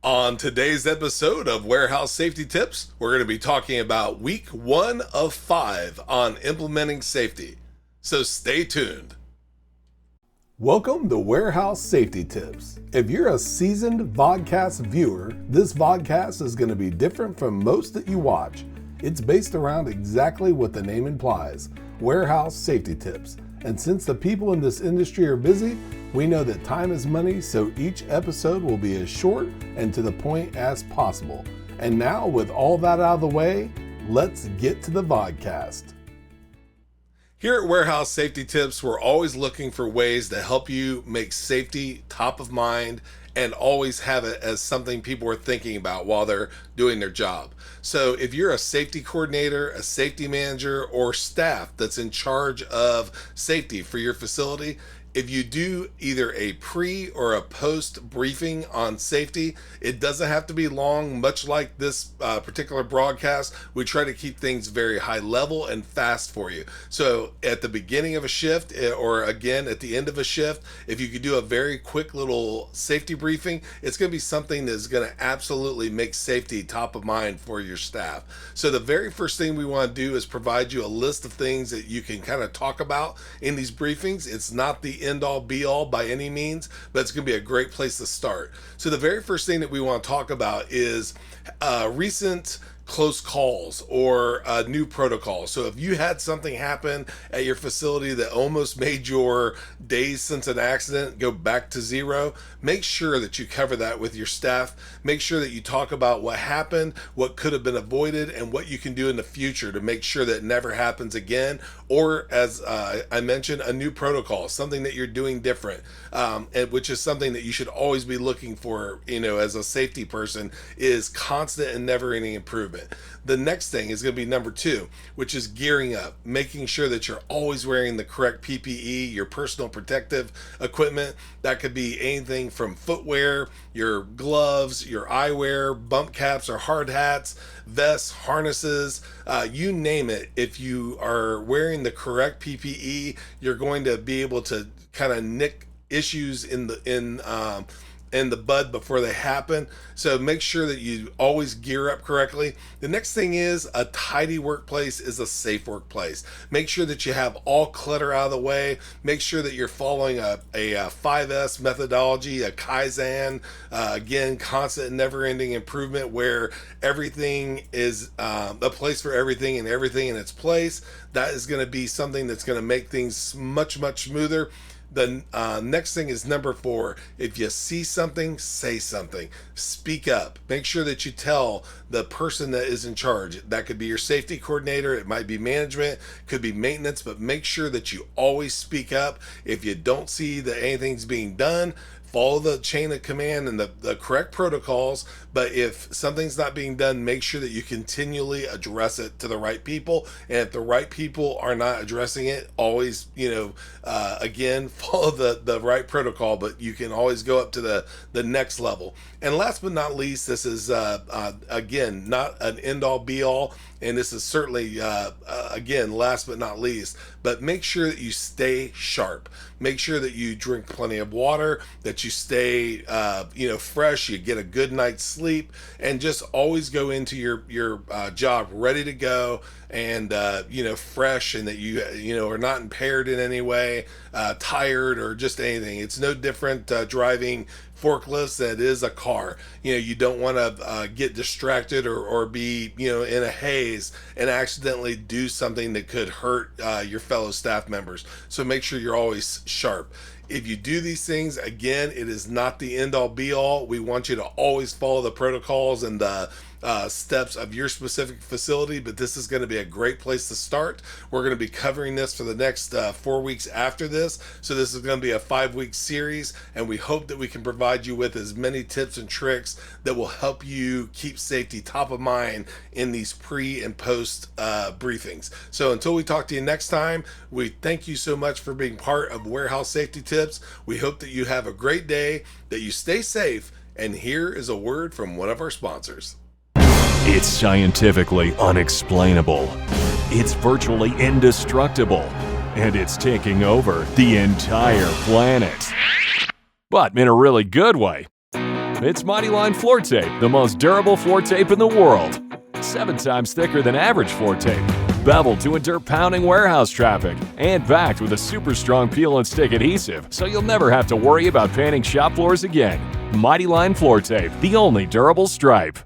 On today's episode of Warehouse Safety Tips, we're going to be talking about week 1 of 5 on implementing safety. So stay tuned. Welcome to Warehouse Safety Tips. If you're a seasoned vodcast viewer, this vodcast is going to be different from most that you watch. It's based around exactly what the name implies, warehouse safety tips. And since the people in this industry are busy, we know that time is money, so each episode will be as short and to the point as possible. And now, with all that out of the way, let's get to the vodcast. Here at Warehouse Safety Tips, we're always looking for ways to help you make safety top of mind and always have it as something people are thinking about while they're doing their job. So if you're a safety coordinator, a safety manager, or staff that's in charge of safety for your facility, if you do either a pre or a post briefing on safety, it doesn't have to be long. Much like this particular broadcast, we try to keep things very high level and fast for you. So at the beginning of a shift, or again at the end of a shift, if you could do a very quick little safety briefing, it's going to be something that's going to absolutely make safety top of mind for your staff. So the very first thing we want to do is provide you a list of things that you can kind of talk about in these briefings. It's not the end all be all by any means, but it's going to be a great place to start. So the very first thing that we want to talk about is recent close calls or new protocols. So if you had something happen at your facility that almost made your days since an accident go back to zero, make sure that you cover that with your staff. Make sure that you talk about what happened, what could have been avoided, and what you can do in the future to make sure that it never happens again. Or as I mentioned, a new protocol, something that you're doing different, and which is something that you should always be looking for, as a safety person, is constant and never-ending improvement. The next thing is going to be number 2, which is gearing up, making sure that you're always wearing the correct PPE, your personal protective equipment. That could be anything from footwear, your gloves, your eyewear, bump caps or hard hats, vests, harnesses, you name it. If you are wearing the correct PPE, you're going to be able to kind of nick issues in the bud before they happen. So make sure that you always gear up correctly. The next thing is a tidy workplace is a safe workplace. Make sure that you have all clutter out of the way. Make sure that you're following a 5S methodology, a Kaizen, again, constant and never-ending improvement where everything is a place for everything and everything in its place. That is going to be something that's going to make things much, much smoother. The next thing is number 4. If you see something, say something. Speak up. Make sure that you tell the person that is in charge. That could be your safety coordinator. It might be management. Could be maintenance. But make sure that you always speak up. If you don't see that anything's being done, follow the chain of command and the correct protocols. But if something's not being done, make sure that you continually address it to the right people. And if the right people are not addressing it, always, again, follow the right protocol, but you can always go up to the next level. And last but not least, this is, again, not an end all be all. And this is certainly, again, last but not least, but make sure that you stay sharp. Make sure that you drink plenty of water, that you stay, fresh, you get a good night's sleep, and just always go into your job ready to go and, fresh, and that you are not impaired in any way, tired or just anything. It's no different driving forklifts than it is a car. You don't want to get distracted or be, in a haze and accidentally do something that could hurt your fellow staff members. So make sure you're always sharp. If you do these things, again, it is not the end all be all. We want you to always follow the protocols and the steps of your specific facility, but this is going to be a great place to start. We're going to be covering this for the next 4 weeks after this. So this is going to be a 5-week series, and we hope that we can provide you with as many tips and tricks that will help you keep safety top of mind in these pre and post briefings. So until we talk to you next time, we thank you so much for being part of Warehouse Safety Tips. We hope that you have a great day, that you stay safe, and here is a word from one of our sponsors. It's scientifically unexplainable. It's virtually indestructible. And it's taking over the entire planet. But in a really good way. It's Mighty Line Floor Tape, the most durable floor tape in the world. 7 times thicker than average floor tape. Beveled to endure pounding warehouse traffic. And backed with a super strong peel and stick adhesive, so you'll never have to worry about painting shop floors again. Mighty Line Floor Tape, the only durable stripe.